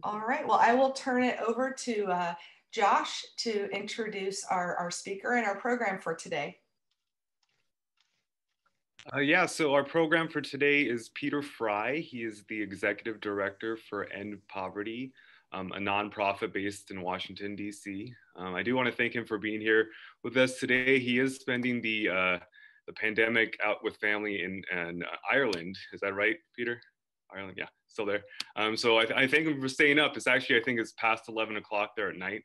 All right, well, I will turn it over to Josh to introduce our speaker and our program for today. Yeah, so our program for today is Peter Fry. He is the executive director for End Poverty, a nonprofit based in Washington, D.C. I do want to thank him for being here with us today. He is spending the pandemic out with family in Ireland. Is that right, Peter? Ireland, yeah, still there. So I thank him for staying up. It's actually, I think it's past 11 o'clock there at night.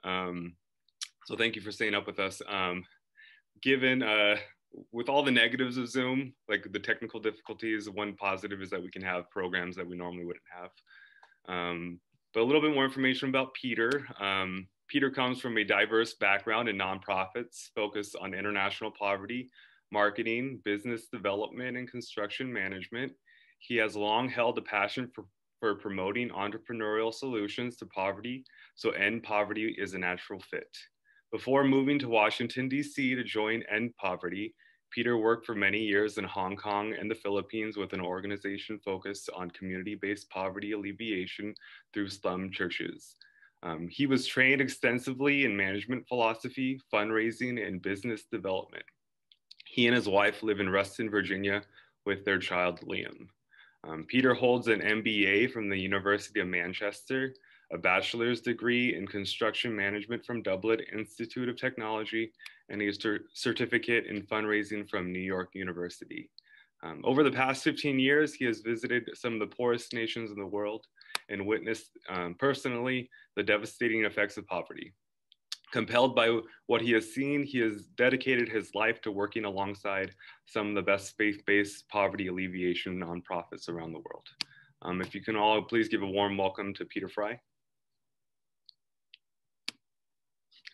So thank you for staying up with us. Given with all the negatives of Zoom, like the technical difficulties, one positive is that we can have programs that we normally wouldn't have. But a little bit more information about Peter. Peter comes from a diverse background in nonprofits focused on international poverty, marketing, business development, and construction management. He has long held a passion for promoting entrepreneurial solutions to poverty, so End Poverty is a natural fit. Before moving to Washington, D.C. to join End Poverty, Peter worked for many years in Hong Kong and the Philippines with an organization focused on community-based poverty alleviation through slum churches. He was trained extensively in management philosophy, fundraising, and business development. He and his wife live in Reston, Virginia, with their child, Liam. Peter holds an MBA from the University of Manchester, a bachelor's degree in construction management from Dublin Institute of Technology, and a certificate in fundraising from New York University. Over the past 15 years, he has visited some of the poorest nations in the world and witnessed personally the devastating effects of poverty. Compelled by what he has seen, he has dedicated his life to working alongside some of the best faith-based poverty alleviation nonprofits around the world. If you can all please give a warm welcome to Peter Fry.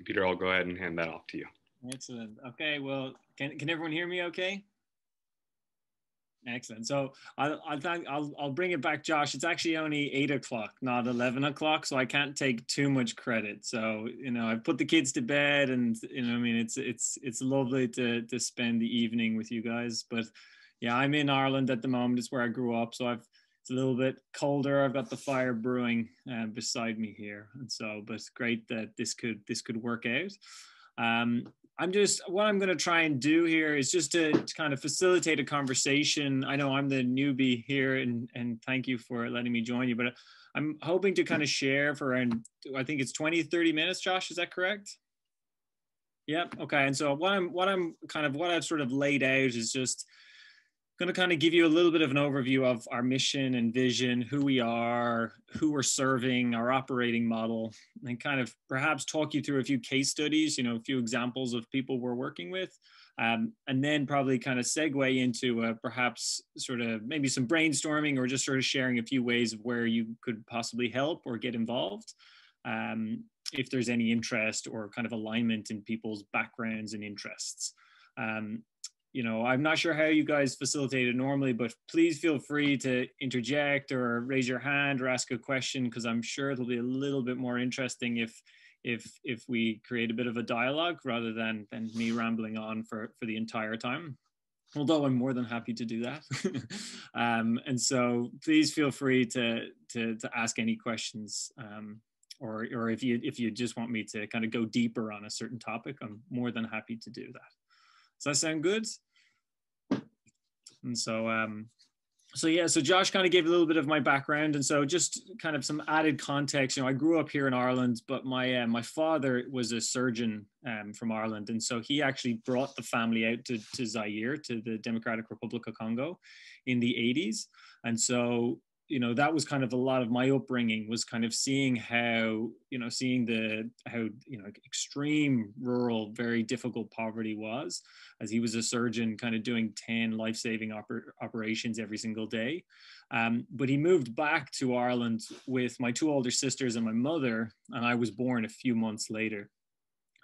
Peter, I'll go ahead and hand that off to you. Excellent. Okay, well, can everyone hear me okay? Excellent. So I'll bring it back, Josh. It's actually only 8 o'clock, not 11 o'clock, so I can't take too much credit. So, I put the kids to bed, and I mean, it's lovely to spend the evening with you guys. But yeah, I'm in Ireland at the moment. It's where I grew up, so it's a little bit colder. I've got the fire brewing beside me here, and so, but it's great that this could work out. What I'm going to try and do here is just to kind of facilitate a conversation. I know I'm the newbie here, and thank you for letting me join you, but I'm hoping to kind of share for around, I think it's 20, 30 minutes, Josh, is that correct? Yep. Okay. And so what I've sort of laid out is just going to kind of give you a little bit of an overview of our mission and vision, who we are, who we're serving, our operating model, and kind of perhaps talk you through a few case studies, a few examples of people we're working with, and then probably kind of segue into perhaps sort of maybe some brainstorming or just sort of sharing a few ways of where you could possibly help or get involved. If there's any interest or kind of alignment in people's backgrounds and interests. I'm not sure how you guys facilitate it normally, but please feel free to interject or raise your hand or ask a question, because I'm sure it'll be a little bit more interesting if we create a bit of a dialogue rather than me rambling on for the entire time. Although I'm more than happy to do that. And so please feel free to ask any questions, or if you just want me to kind of go deeper on a certain topic, I'm more than happy to do that. Does that sound good? And so, so Josh kind of gave a little bit of my background, and so just kind of some added context. I grew up here in Ireland, but my father was a surgeon from Ireland, and so he actually brought the family out to Zaire, to the Democratic Republic of Congo, in the 80s, and so. That was kind of a lot of my upbringing, was kind of seeing how extreme rural, very difficult poverty was, as he was a surgeon kind of doing 10 life-saving operations every single day. But he moved back to Ireland with my two older sisters and my mother, and I was born a few months later.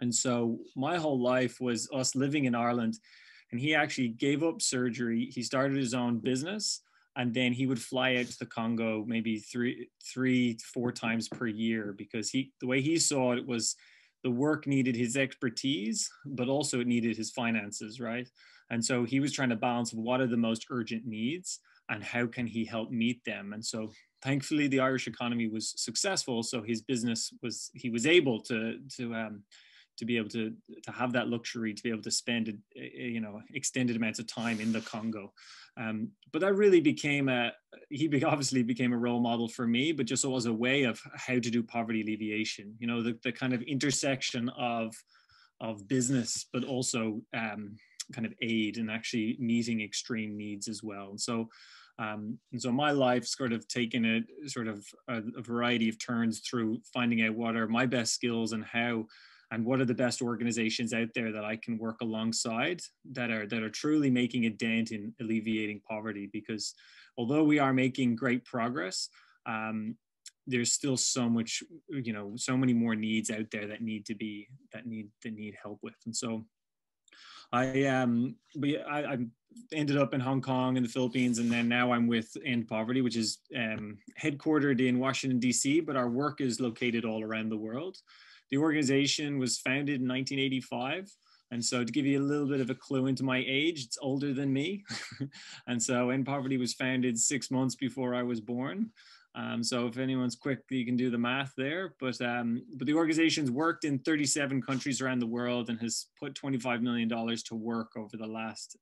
And so my whole life was us living in Ireland, and he actually gave up surgery. He started his own business. And then he would fly out to the Congo maybe 3-4 times per year, because the way he saw it was the work needed his expertise, but also it needed his finances, right? And so he was trying to balance what are the most urgent needs. and how can he help meet them. And so thankfully the Irish economy was successful, so his business was, he was able to be able to have that luxury to be able to spend extended amounts of time in the Congo. But that really became obviously became a role model for me, but just as a way of how to do poverty alleviation, the kind of intersection of business, but also kind of aid and actually meeting extreme needs as well. And so my life's sort of taken a variety of turns through finding out what are my best skills and what are the best organizations out there that I can work alongside that are truly making a dent in alleviating poverty. Because although we are making great progress, there's still so much, so many more needs out there that need help with. And so I ended up in Hong Kong and the Philippines, and then now I'm with End Poverty, which is headquartered in Washington, D.C., but our work is located all around the world. The organization was founded in 1985. And so to give you a little bit of a clue into my age, it's older than me. And so End Poverty was founded 6 months before I was born. So if anyone's quick, you can do the math there. But the organization's worked in 37 countries around the world and has put $25 million to work over the last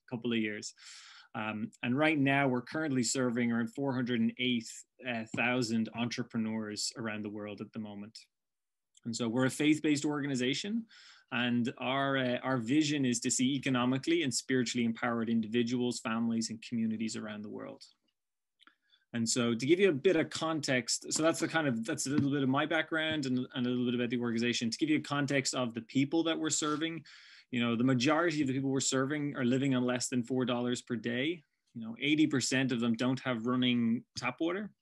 couple of years. And right now we're currently serving around 408,000 entrepreneurs around the world at the moment. And so we're a faith-based organization, and our vision is to see economically and spiritually empowered individuals, families, and communities around the world. And so to give you a bit of context, so that's a little bit of my background and a little bit about the organization. To give you a context of the people that we're serving, the majority of the people we're serving are living on less than $4 per day. 80% of them don't have running tap water.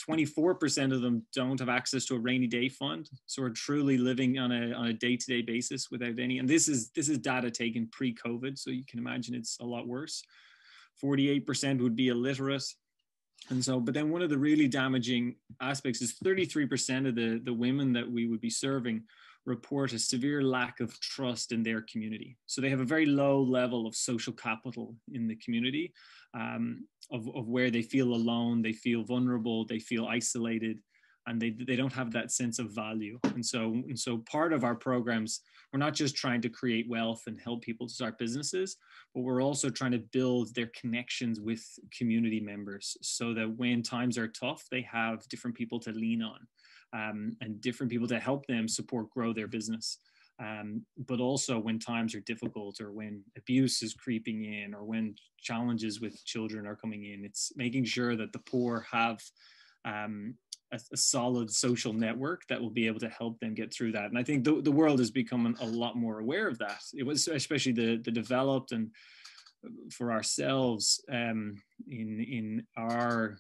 24% of them don't have access to a rainy day fund. So we're truly living on a day-to-day basis without any, and this is data taken pre-COVID. So you can imagine it's a lot worse. 48% would be illiterate. And so, but then one of the really damaging aspects is 33% of the women that we would be serving report a severe lack of trust in their community. So they have a very low level of social capital in the community, of where they feel alone, they feel vulnerable, they feel isolated, and they don't have that sense of value. And so part of our programs, we're not just trying to create wealth and help people to start businesses, but we're also trying to build their connections with community members so that when times are tough, they have different people to lean on, and different people to help them grow their business. But also when times are difficult, or when abuse is creeping in, or when challenges with children are coming in, it's making sure that the poor have a solid social network that will be able to help them get through that. And I think the world is becoming a lot more aware of that. It was especially the developed, and for ourselves in our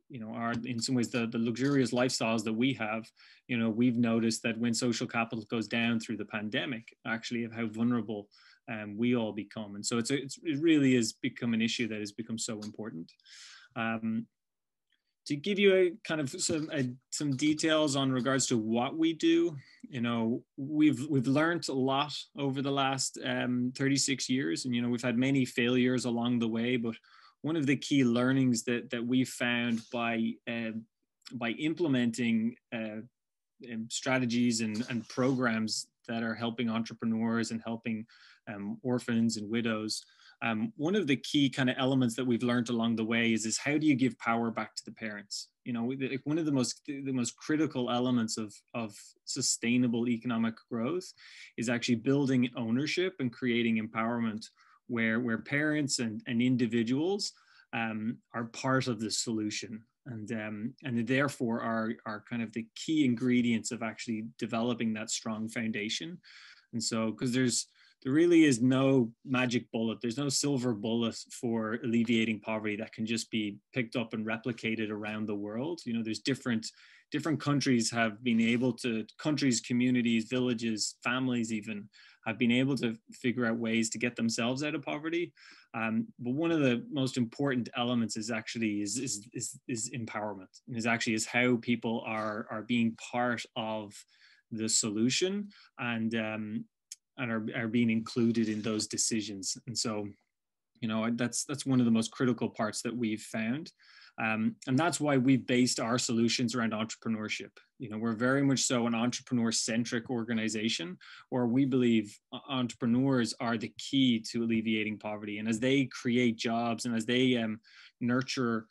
in some ways the luxurious lifestyles that we have, we've noticed that when social capital goes down through the pandemic, actually, of how vulnerable we all become. And so it really has become an issue that has become so important. To give you a kind of some details on regards to what we do, we've learned a lot over the last 36 years, and we've had many failures along the way, but one of the key learnings that we've found by implementing strategies and programs that are helping entrepreneurs and helping orphans and widows, one of the key kind of elements that we've learned along the way is how do you give power back to the parents? One of the most critical elements of sustainable economic growth is actually building ownership and creating empowerment, where parents and individuals are part of the solution, and therefore are kind of the key ingredients of actually developing that strong foundation. And so, because there really is no magic bullet, there's no silver bullet for alleviating poverty that can just be picked up and replicated around the world. There's different countries have been able to, communities, villages, families even, have been able to figure out ways to get themselves out of poverty. But one of the most important elements is actually is empowerment, and is how people are being part of the solution, and are being included in those decisions. And so You know, that's one of the most critical parts that we've found. And that's why we've based our solutions around entrepreneurship. You know, we're very much so an entrepreneur-centric organization, where we believe entrepreneurs are the key to alleviating poverty. And as they create jobs and as they nurture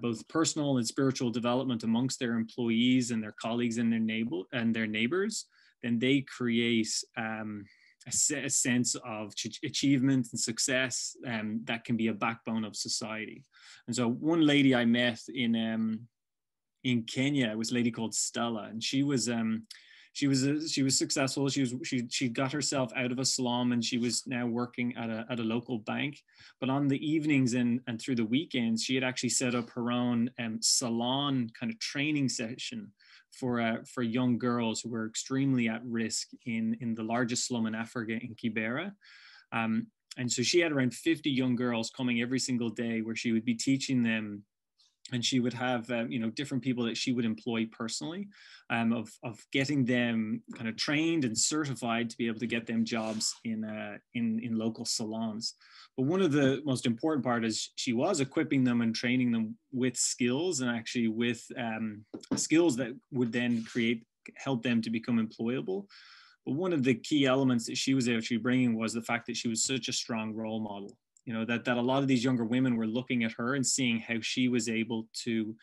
both personal and spiritual development amongst their employees and their colleagues and their neighbors, then they create a sense of achievement and success that can be a backbone of society. And so one lady I met in Kenya was a lady called Stella, and she was successful. She got herself out of a slum, and she was now working at a local bank. But on the evenings and through the weekends, she had actually set up her own salon kind of training session for young girls who were extremely at risk in the largest slum in Africa, in Kibera. And so she had around 50 young girls coming every single day, where she would be teaching them, and she would have different people that she would employ personally, of getting them kind of trained and certified to be able to get them jobs in local salons. But one of the most important part is she was equipping them and training them with skills, and actually with skills that would then help them to become employable. But one of the key elements that she was actually bringing was the fact that she was such a strong role model. You know, that a lot of these younger women were looking at her and seeing how she was able to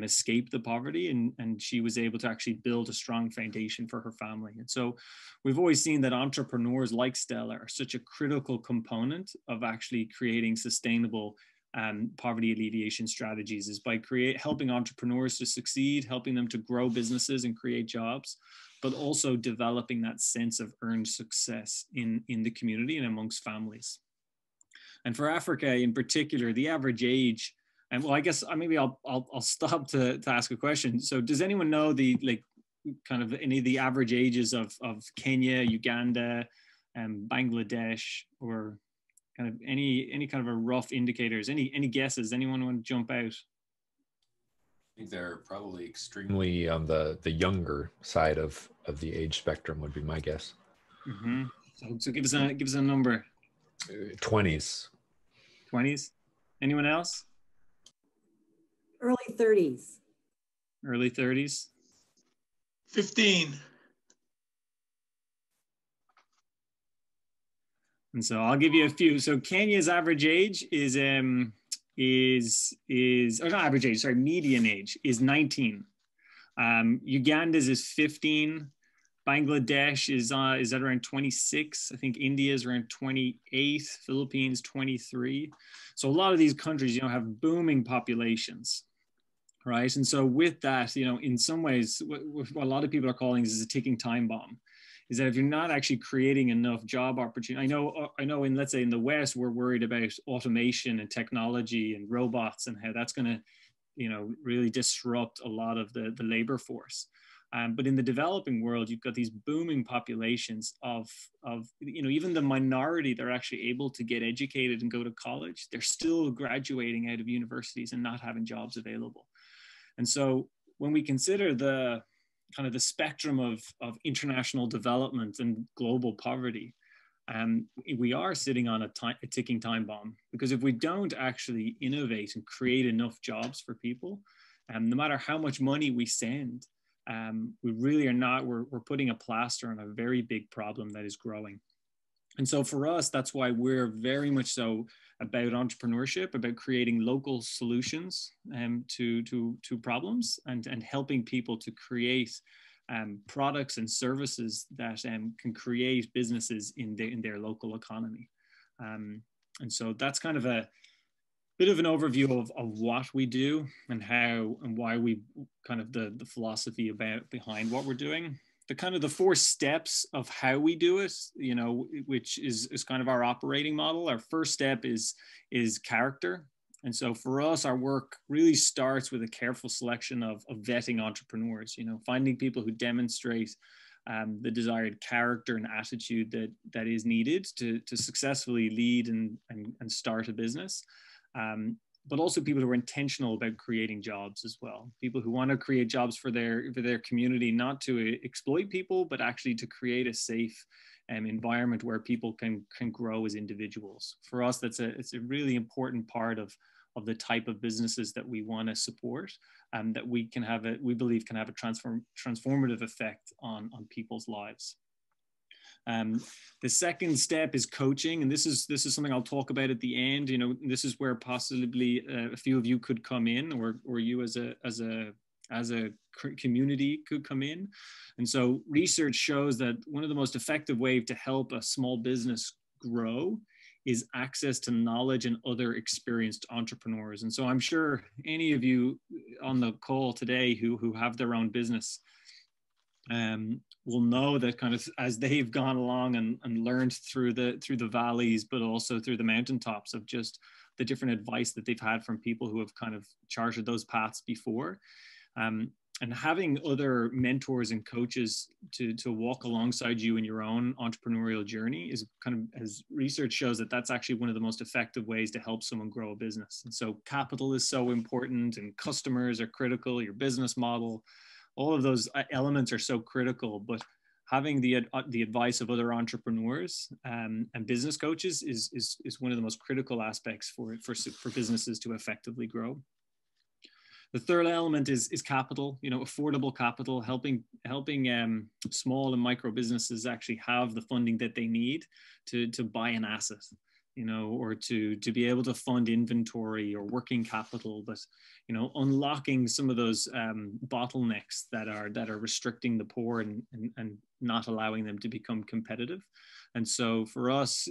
escape the poverty, and she was able to actually build a strong foundation for her family. And so we've always seen that entrepreneurs like Stella are such a critical component of actually creating sustainable poverty alleviation strategies, is by helping entrepreneurs to succeed, helping them to grow businesses and create jobs, but also developing that sense of earned success in the community and amongst families. And for Africa in particular, the average age, and well, I guess maybe I'll stop to ask a question. So does anyone know kind of any of the average ages of Kenya, Uganda, Bangladesh, or kind of any kind of a rough indicators? Any guesses? Anyone want to jump out? I think they're probably extremely on the younger side of the age spectrum would be my guess. Mm-hmm. So give us a number. 20s. 20s. Anyone else? Early 30s. Early 30s. 15. And so I'll give you a few. So Kenya's average age is or not average age, sorry, median age is 19. Uganda's is 15. Bangladesh is at around 26. I think India is around 28. Philippines 23. So a lot of these countries, have booming populations, right? And so with that, in some ways, what a lot of people are calling this is a ticking time bomb. Is that if you're not actually creating enough job opportunity, I know let's say in the West, we're worried about automation and technology and robots and how that's going to, really disrupt a lot of the labor force. But in the developing world, you've got these booming populations of even the minority that are actually able to get educated and go to college. They're still graduating out of universities and not having jobs available. And so when we consider the kind of the spectrum of international development and global poverty, we are sitting on a ticking time bomb, because if we don't actually innovate and create enough jobs for people, no matter how much money we send, we really are not, we're putting a plaster on a very big problem that is growing. And so for us, that's why we're very much so about entrepreneurship, about creating local solutions to problems, and helping people to create products and services that can create businesses in their local economy. And so that's kind of a bit of an overview of what we do and how and why we kind of the philosophy behind what we're doing. The kind of the 4 steps of how we do it, which is kind of our operating model. Our first step is character. And so for us, our work really starts with a careful selection of vetting entrepreneurs, finding people who demonstrate the desired character and attitude that is needed to successfully lead and start a business. But also people who are intentional about creating jobs as well. People who want to create jobs for their community, not to exploit people, but actually to create a safe environment where people can grow as individuals. For us, it's a really important part of the type of businesses that we want to support, and that we believe can have a transformative effect on people's lives. The second step is coaching, and this is something I'll talk about at the end. You know, this is where possibly a few of you could come in, or you as a community could come in. And so research shows that one of the most effective ways to help a small business grow is access to knowledge and other experienced entrepreneurs. And so I'm sure any of you on the call today who have their own business will know that kind of as they've gone along and learned through the valleys, but also through the mountaintops of just the different advice that they've had from people who have kind of charted those paths before. And having other mentors and coaches to walk alongside you in your own entrepreneurial journey is kind of, as research shows, that's actually one of the most effective ways to help someone grow a business. And so capital is so important, and customers are critical, your business model, all of those elements are so critical, but having the advice of other entrepreneurs and business coaches is one of the most critical aspects for businesses to effectively grow. The third element is capital, you know, affordable capital, helping small and micro businesses actually have the funding that they need to buy an asset, you know, or to be able to fund inventory or working capital, but, you know, unlocking some of those bottlenecks that are restricting the poor and not allowing them to become competitive. And so for us,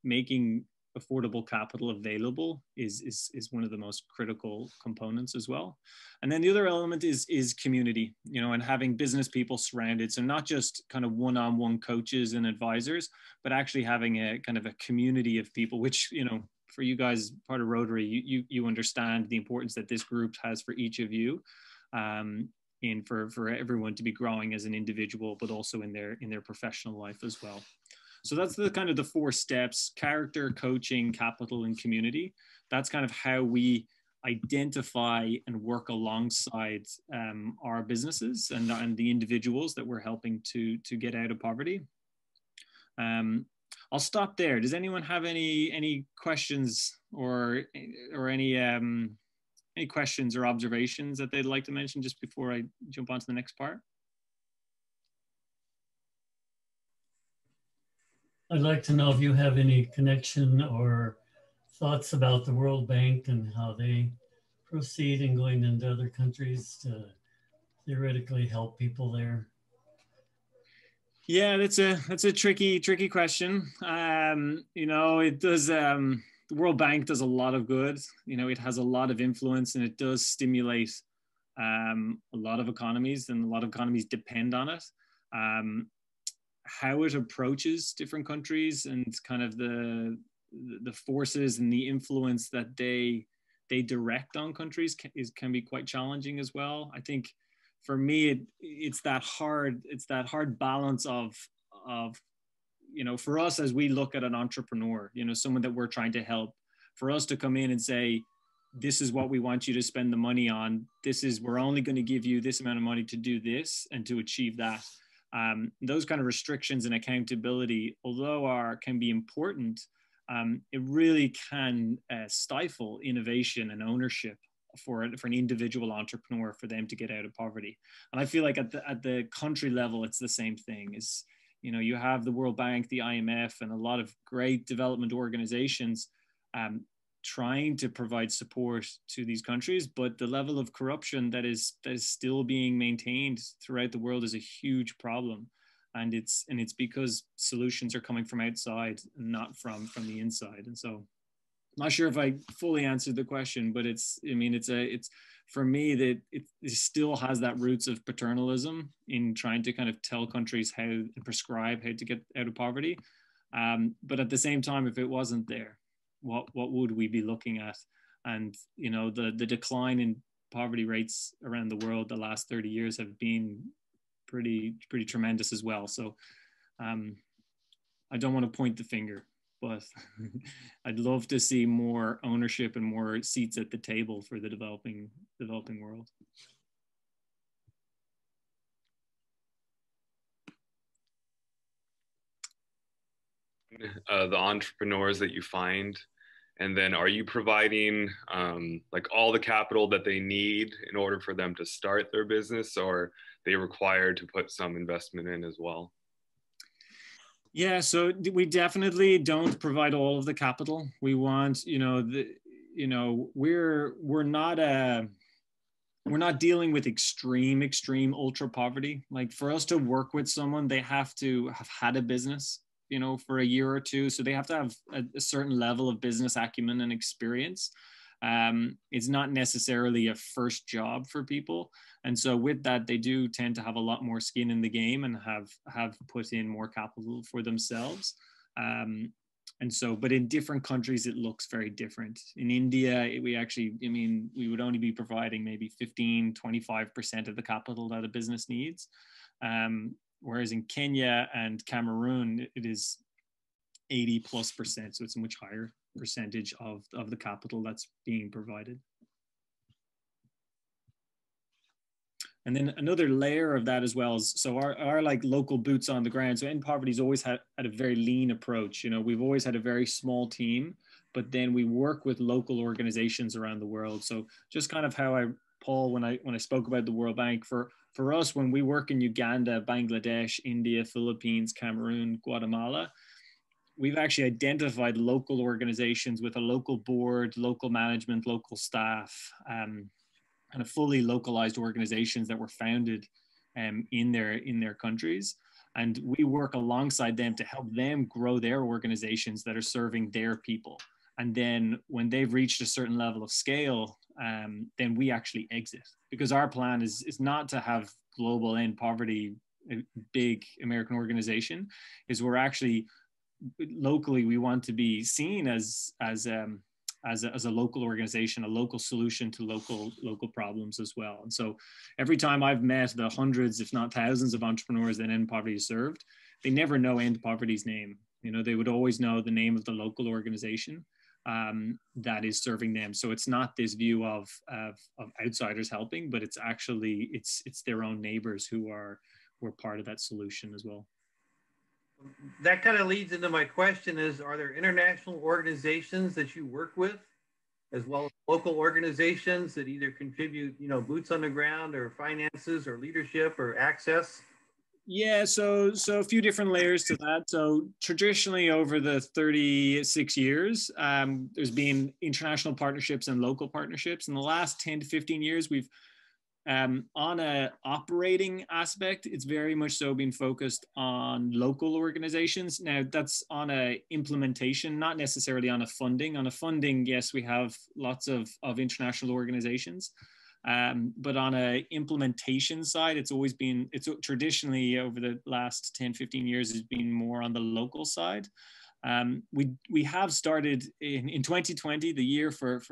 making affordable capital available is one of the most critical components as well. And then the other element is community, you know, and having business people surrounded. So not just kind of one-on-one coaches and advisors, but actually having a kind of a community of people, which, you know, for you guys, part of Rotary, you understand the importance that this group has for each of you, and for everyone to be growing as an individual, but also in their professional life as well. So that's the kind of the 4 steps: character, coaching, capital, and community. That's kind of how we identify and work alongside our businesses and the individuals that we're helping to get out of poverty. I'll stop there. Does anyone have any questions or any questions or observations that they'd like to mention just before I jump on to the next part? I'd like to know if you have any connection or thoughts about the World Bank and how they proceed in going into other countries to theoretically help people there. Yeah, that's a tricky question. You know, it does. The World Bank does a lot of good. You know, it has a lot of influence, and it does stimulate a lot of economies, and a lot of economies depend on it. How it approaches different countries and kind of the forces and the influence that they direct on countries can be quite challenging as well. I think for me, it's that hard balance of, you know, for us as we look at an entrepreneur, you know, someone that we're trying to help, for us to come in and say, this is what we want you to spend the money on. We're only going to give you this amount of money to do this and to achieve that. Those kind of restrictions and accountability, although can be important, it really can stifle innovation and ownership for an individual entrepreneur, for them to get out of poverty. And I feel like at the country level, it's the same thing. Is, you know, you have the World Bank, the IMF, and a lot of great development organizations trying to provide support to these countries, but the level of corruption that is still being maintained throughout the world is a huge problem, and it's because solutions are coming from outside and not from the inside. And so, I'm not sure if I fully answered the question, but it's for me that it still has that roots of paternalism in trying to kind of tell countries how and prescribe how to get out of poverty, but at the same time, if it wasn't there, what would we be looking at? And, you know, the decline in poverty rates around the world the last 30 years have been pretty tremendous as well. So I don't want to point the finger, but I'd love to see more ownership and more seats at the table for the developing world. the entrepreneurs that you find? And then are you providing like all the capital that they need in order for them to start their business, or are they required to put some investment in as well? Yeah, so we definitely don't provide all of the capital. We want, we're not dealing with extreme ultra poverty. Like, for us to work with someone, they have to have had a business, for a year or two. So they have to have a certain level of business acumen and experience. It's not necessarily a first job for people. And so with that, they do tend to have a lot more skin in the game and have put in more capital for themselves. And so, but in different countries, it looks very different. In India, we would only be providing maybe 15-25% of the capital that a business needs. Whereas in Kenya and Cameroon, it is 80+%. So it's a much higher percentage of the capital that's being provided. And then another layer of that as well is, so our like local boots on the ground. So End Poverty's always had a very lean approach. We've always had a very small team, but then we work with local organizations around the world. So just kind of how Paul, when I spoke about the World Bank, for us, when we work in Uganda, Bangladesh, India, Philippines, Cameroon, Guatemala, we've actually identified local organizations with a local board, local management, local staff, kind of fully localized organizations that were founded in their countries. And we work alongside them to help them grow their organizations that are serving their people. And then when they've reached a certain level of scale, then we actually exit. Because our plan is not to have global End Poverty, a big American organization, is we're actually locally, we want to be seen as a local organization, a local solution to local problems as well. And so every time I've met the hundreds, if not thousands of entrepreneurs that End Poverty has served, they never know End Poverty's name. They would always know the name of the local organization that is serving them. So it's not this view of outsiders helping, but it's actually, it's their own neighbors who are part of that solution as well. That kind of leads into my question is, are there international organizations that you work with, as well as local organizations that either contribute, boots on the ground or finances or leadership or access? Yeah, so a few different layers to that. So traditionally over the 36 years, there's been international partnerships and local partnerships. In the last 10 to 15 years, we've on a operating aspect, it's very much so been focused on local organizations. Now that's on a implementation, not necessarily on a funding. On a funding, yes, we have lots of international organizations. But on a implementation side, it's traditionally over the last 10, 15 years, has been more on the local side. We have started in 2020, the year for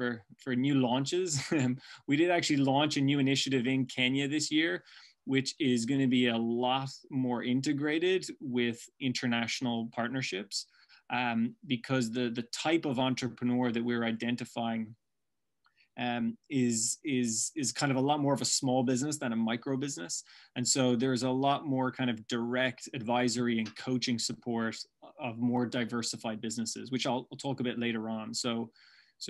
new launches. We did actually launch a new initiative in Kenya this year, which is going to be a lot more integrated with international partnerships, because the type of entrepreneur that we're identifying is kind of a lot more of a small business than a micro business. And so there's a lot more kind of direct advisory and coaching support of more diversified businesses, which I'll talk a bit later on. So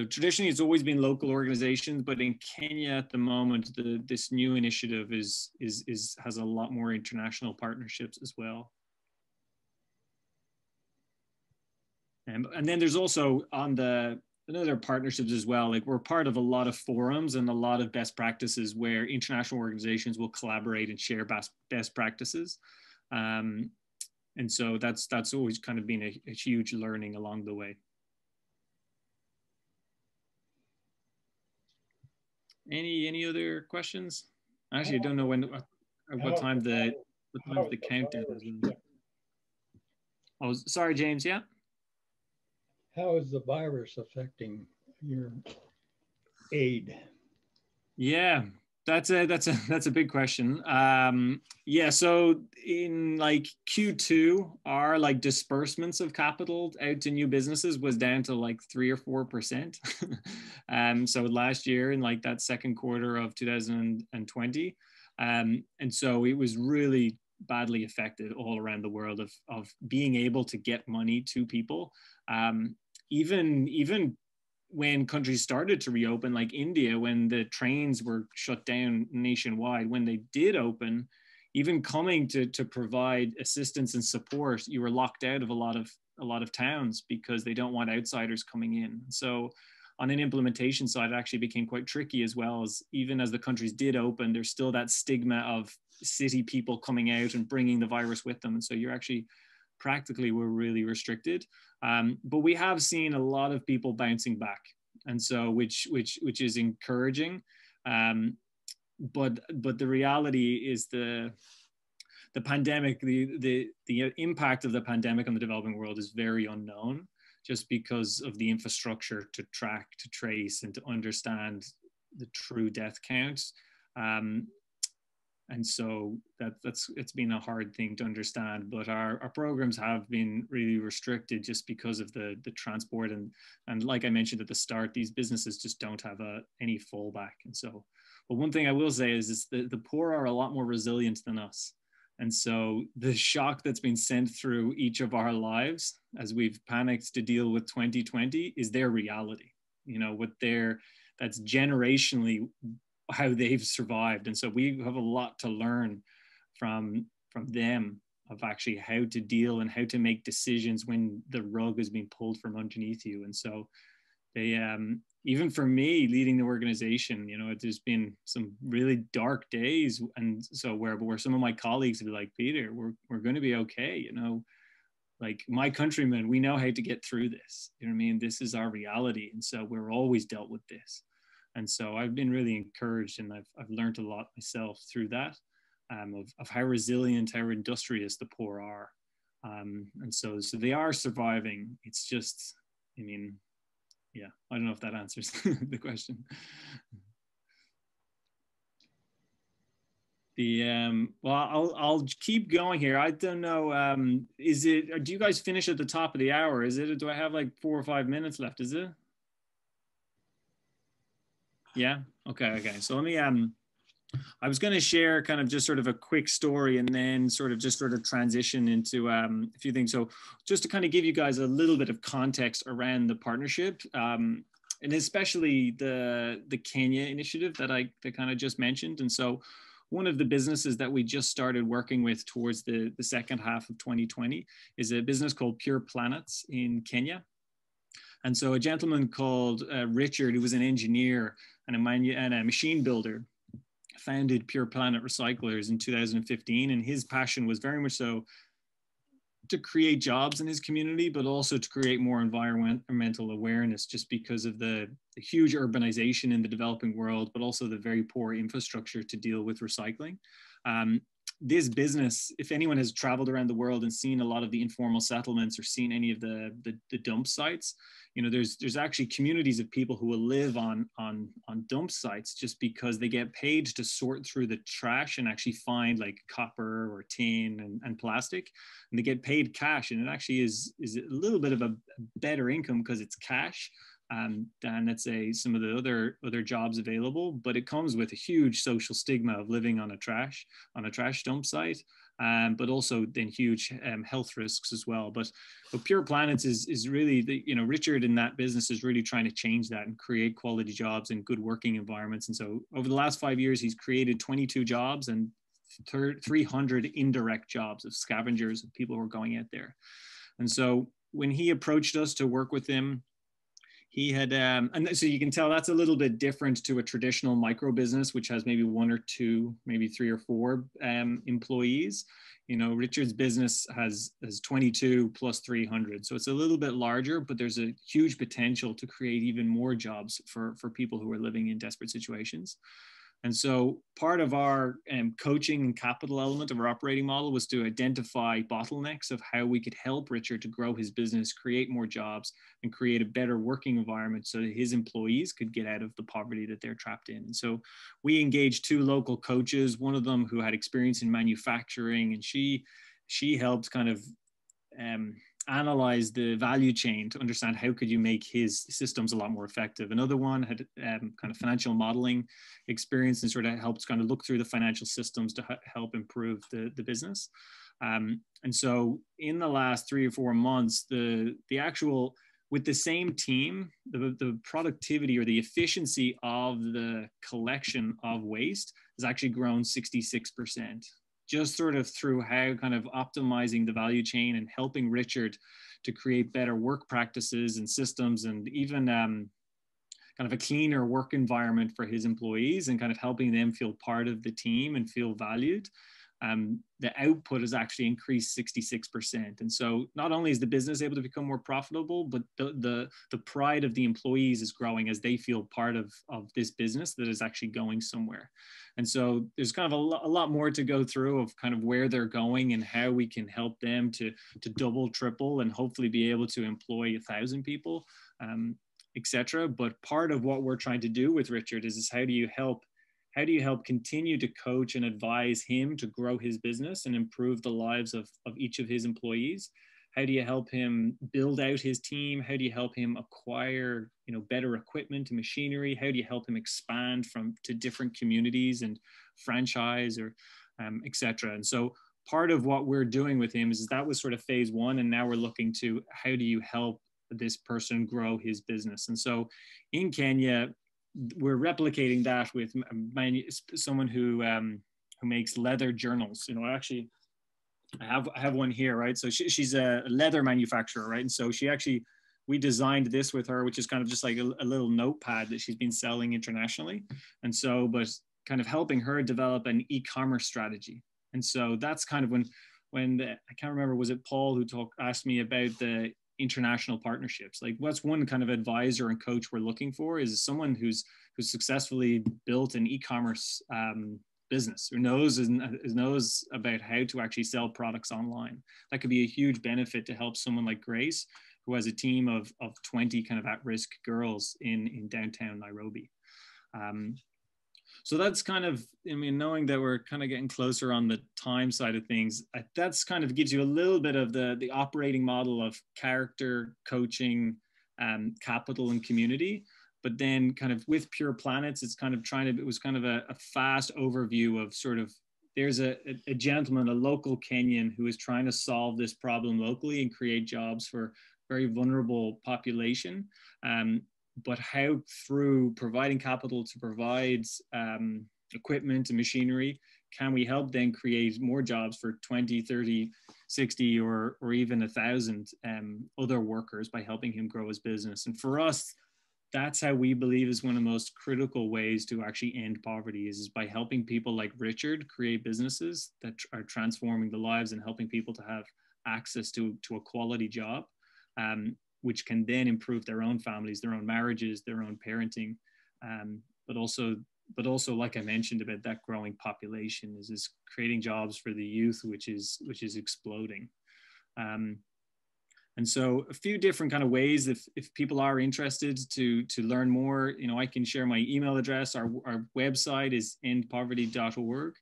traditionally it's always been local organizations, but in Kenya at the moment, this new initiative has a lot more international partnerships as well. And then there's also another partnerships as well. Like, we're part of a lot of forums and a lot of best practices where international organizations will collaborate and share best practices. And so that's always kind of been a huge learning along the way. Any other questions? Actually, I don't know what time the countdown is. Oh, sorry, James. Yeah. How is the virus affecting your aid? Yeah, that's a big question. Yeah, so in like Q2, our like disbursements of capital out to new businesses was down to like 3 or 4%. So last year in like that second quarter of 2020, and so it was really badly affected all around the world of being able to get money to people. Even when countries started to reopen, like India, when the trains were shut down nationwide, when they did open, even coming to provide assistance and support, you were locked out of a lot of towns because they don't want outsiders coming in. So on an implementation side, it actually became quite tricky, as well as even as the countries did open, there's still that stigma of city people coming out and bringing the virus with them. And so you're actually practically were really restricted. But we have seen a lot of people bouncing back. And so which is encouraging. But the reality is the pandemic, the impact of the pandemic on the developing world is very unknown, just because of the infrastructure to track, to trace, and to understand the true death counts. And so it's been a hard thing to understand, but our programs have been really restricted just because of the transport. And like I mentioned at the start, these businesses just don't have any fallback. And so, but one thing I will say is the poor are a lot more resilient than us. And so the shock that's been sent through each of our lives as we've panicked to deal with 2020 is their reality, that's generationally how they've survived. And so we have a lot to learn from them of actually how to deal and how to make decisions when the rug has been pulled from underneath you. And so they, even for me leading the organization, there's been some really dark days. And so where some of my colleagues would be like, Peter, we're going to be okay. Like my countrymen, we know how to get through this. You know what I mean? This is our reality. And so we're always dealt with this. And so I've been really encouraged, and I've learned a lot myself through that, of how resilient, how industrious the poor are. And so they are surviving. It's just, yeah, I don't know if that answers the question. Well, I'll keep going here. I don't know. Do you guys finish at the top of the hour? Is it, or do I have like 4 or 5 minutes left? Is it? Yeah. Okay. So let me, I was going to share kind of just sort of a quick story and then sort of transition into a few things. So just to kind of give you guys a little bit of context around the partnership, and especially the Kenya initiative that I kind of just mentioned. And so one of the businesses that we just started working with towards the second half of 2020 is a business called Pure Planets in Kenya. And so a gentleman called Richard, who was an engineer and a machine builder, founded Pure Planet Recyclers in 2015. And his passion was very much so to create jobs in his community, but also to create more environmental awareness, just because of the huge urbanization in the developing world, but also the very poor infrastructure to deal with recycling. This business, if anyone has traveled around the world and seen a lot of the informal settlements or seen any of the dump sites, there's actually communities of people who will live on dump sites just because they get paid to sort through the trash and actually find like copper or tin and plastic, and they get paid cash. And it actually is a little bit of a better income because it's cash than, let's say, some of the other jobs available, but it comes with a huge social stigma of living on a trash dump site, but also then huge health risks as well. But Pure Planets is really Richard in that business is really trying to change that and create quality jobs and good working environments. And so over the last 5 years, he's created 22 jobs and 300 indirect jobs of scavengers and people who are going out there. And so when he approached us to work with him, he had, and so you can tell that's a little bit different to a traditional micro business, which has maybe 1 or 2, maybe 3 or 4 employees. Richard's business has 22 plus 300. So it's a little bit larger, but there's a huge potential to create even more jobs for people who are living in desperate situations. And so part of our coaching and capital element of our operating model was to identify bottlenecks of how we could help Richard to grow his business, create more jobs, and create a better working environment so that his employees could get out of the poverty that they're trapped in. And so we engaged 2 local coaches, one of them who had experience in manufacturing, and she helped kind of analyze the value chain to understand how could you make his systems a lot more effective. Another one had kind of financial modeling experience and sort of helped kind of look through the financial systems to help improve the business. And so in the last 3 or 4 months, the actual, with the same team, the productivity or the efficiency of the collection of waste has actually grown 66%. Just sort of through how kind of optimizing the value chain and helping Richard to create better work practices and systems, and even kind of a cleaner work environment for his employees, and kind of helping them feel part of the team and feel valued. The output has actually increased 66%. And so not only is the business able to become more profitable, but the pride of the employees is growing as they feel part of this business that is actually going somewhere. And so there's kind of a lot more to go through of kind of where they're going and how we can help them to double, triple, and hopefully be able to employ 1,000 people, etc. But part of what we're trying to do with Richard is how do you help continue to coach and advise him to grow his business and improve the lives of each of his employees? How do you help him build out his team? How do you help him acquire, better equipment and machinery? How do you help him expand to different communities and franchise, or etc.? And so part of what we're doing with him is that was sort of phase 1, and now we're looking to how do you help this person grow his business? And so in Kenya, we're replicating that with someone who makes leather journals. Actually, I have one here, right? So she's a leather manufacturer, right? And so we designed this with her, which is kind of just like a little notepad that she's been selling internationally. And so, but kind of helping her develop an e-commerce strategy. And so that's kind of when I can't remember, was it Paul who asked me about the international partnerships? Like, what's one kind of advisor and coach we're looking for is someone who's successfully built an e-commerce business, who knows about how to actually sell products online. That could be a huge benefit to help someone like Grace, who has a team of 20 kind of at-risk girls in downtown Nairobi. So that's kind of, knowing that we're kind of getting closer on the time side of things, that's kind of gives you a little bit of the operating model of character, coaching, capital, and community. But then kind of with Pure Planets, it was kind of a fast overview of sort of, there's a gentleman, a local Kenyan, who is trying to solve this problem locally and create jobs for very vulnerable population. But how through providing capital to provide equipment and machinery, can we help then create more jobs for 20, 30, 60, or even 1,000 other workers by helping him grow his business? And for us, that's how we believe is one of the most critical ways to actually end poverty is by helping people like Richard create businesses that are transforming the lives and helping people to have access to a quality job, which can then improve their own families, their own marriages, their own parenting, but also, like I mentioned about that growing population, is creating jobs for the youth, which is exploding. And so a few different kind of ways, if people are interested to learn more, I can share my email address. Our website is endpoverty.org.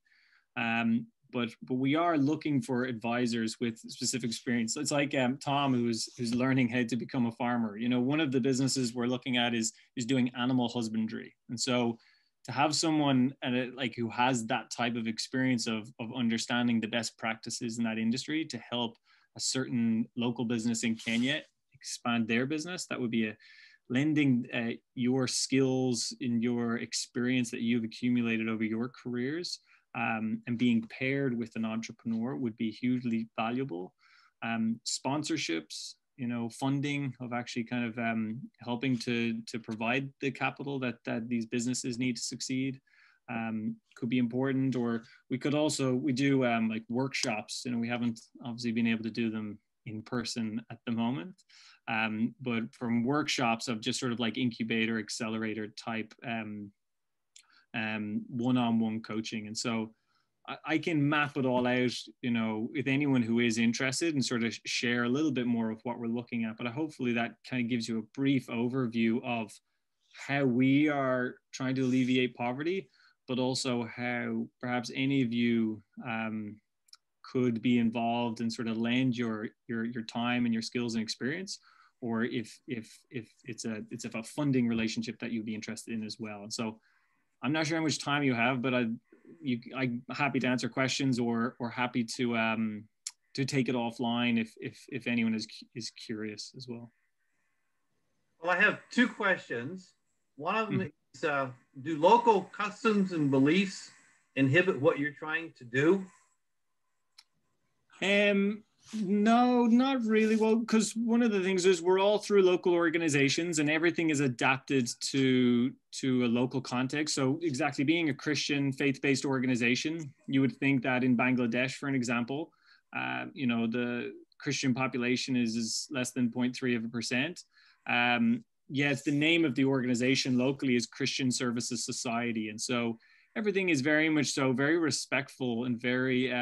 But we are looking for advisors with specific experience. It's like Tom, who's learning how to become a farmer. One of the businesses we're looking at is doing animal husbandry. And so to have someone who has that type of experience of understanding the best practices in that industry to help a certain local business in Kenya expand their business, that would be lending your skills and your experience that you've accumulated over your careers, and being paired with an entrepreneur would be hugely valuable. Sponsorships, funding of actually kind of helping to provide the capital that these businesses need to succeed could be important. Or we do like workshops. We haven't obviously been able to do them in person at the moment, but from workshops of just sort of like incubator, accelerator type one-on-one coaching. And so I can map it all out, with anyone who is interested, and sort of share a little bit more of what we're looking at. But hopefully that kind of gives you a brief overview of how we are trying to alleviate poverty, but also how perhaps any of you could be involved and sort of lend your time and your skills and experience, or if it's a funding relationship that you'd be interested in as well. And so I'm not sure how much time you have, but I'm happy to answer questions, or happy to take it offline if anyone is curious as well. Well, I have two questions. One of them is, do local customs and beliefs inhibit what you're trying to do? No, not really. Well, because one of the things is we're all through local organizations, and everything is adapted to a local context. So exactly, being a Christian faith-based organization, you would think that in Bangladesh, for an example, the Christian population is less than 0.3%. Yet the name of the organization locally is Christian Services Society. And so everything is very much so, very respectful and very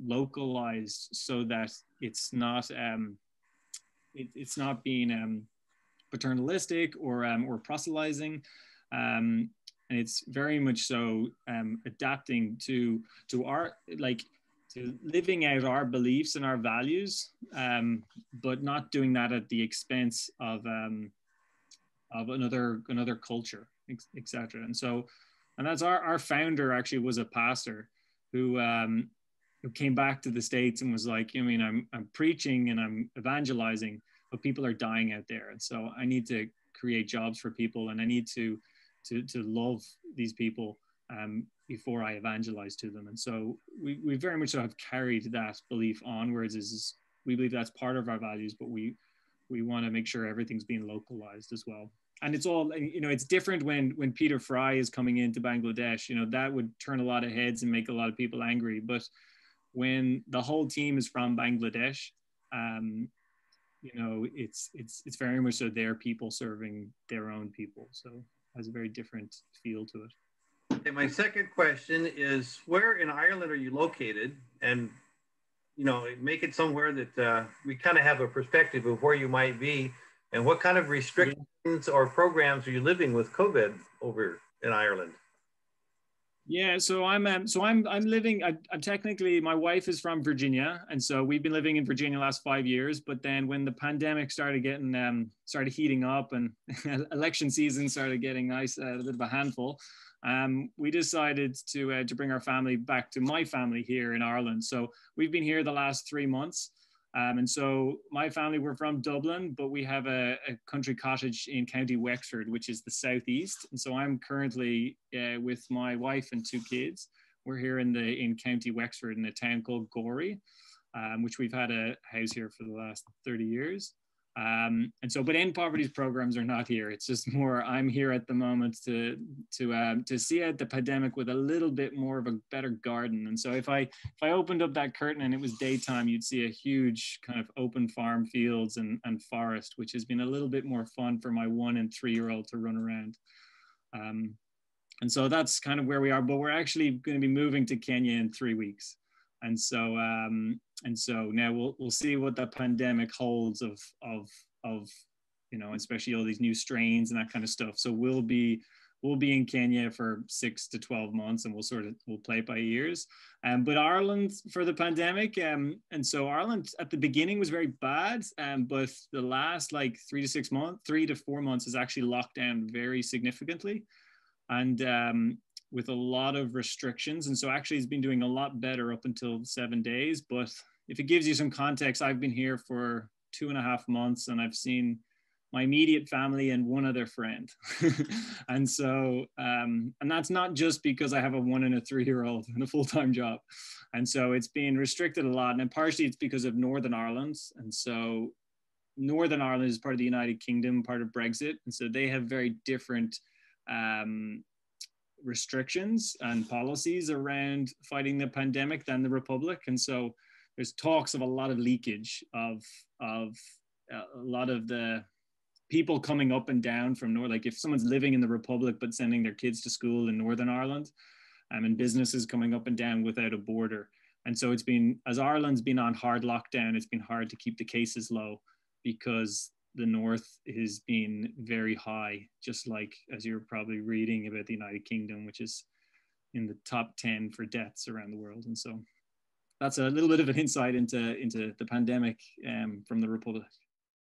localized, so that it's not being paternalistic or proselytizing, and it's very much so adapting to our to living out our beliefs and our values, but not doing that at the expense of another culture, etc. And that's our founder actually was a pastor who came back to the States and was like, I mean, I'm preaching and I'm evangelizing, but people are dying out there. And so I need to create jobs for people, and I need to love these people before I evangelize to them. And so we very much so have carried that belief onwards. Is we believe that's part of our values, but we want to make sure everything's being localized as well. And it's all, it's different when Peter Fry is coming into Bangladesh, that would turn a lot of heads and make a lot of people angry. But when the whole team is from Bangladesh, it's very much so their people serving their own people. So it has a very different feel to it. Okay, my second question is, where in Ireland are you located? And, make it somewhere that we kind of have a perspective of where you might be, and what kind of restrictions or programs are you living with COVID over in Ireland? Yeah, so I'm living. I'm technically, my wife is from Virginia, and so we've been living in Virginia the last 5 years. But then when the pandemic started heating up, and election season started getting a bit of a handful, we decided to bring our family back to my family here in Ireland. So we've been here the last 3 months. And so my family, we're from Dublin, but we have a country cottage in County Wexford, which is the southeast. And so I'm currently with my wife and 2 kids. We're here in County Wexford in a town called Gorey, which we've had a house here for the last 30 years. But End Poverty's programs are not here. It's just more, I'm here at the moment to see out the pandemic with a little bit more of a better garden. And so if I opened up that curtain and it was daytime, you'd see a huge kind of open farm fields and forest, which has been a little bit more fun for my 1 and 3-year-old to run around. And so that's kind of where we are, but we're actually going to be moving to Kenya in 3 weeks. And so now we'll see what the pandemic holds of especially all these new strains and that kind of stuff. So we'll be in Kenya for 6 to 12 months, and we'll play it by years. But Ireland for the pandemic, and so Ireland at the beginning was very bad, but the last 3 to 4 months has actually locked down very significantly, and with a lot of restrictions. And so actually it's been doing a lot better up until 7 days. But if it gives you some context, I've been here for 2.5 months, and I've seen my immediate family and 1 other friend. And so, and that's not just because I have a 1 and a 3-year-old and a full-time job. And so it's been restricted a lot. And partially it's because of Northern Ireland. And so Northern Ireland is part of the United Kingdom, part of Brexit. And so they have very different restrictions and policies around fighting the pandemic than the Republic. And so there's talks of a lot of leakage of a lot of the people coming up and down from North, like if someone's living in the Republic but sending their kids to school in Northern Ireland, and businesses coming up and down without a border. And so it's been, as Ireland's been on hard lockdown, it's been hard to keep the cases low because the North has been very high, just like as you're probably reading about the United Kingdom, which is in the top 10 for deaths around the world. And so that's a little bit of an insight into the pandemic from the Republic.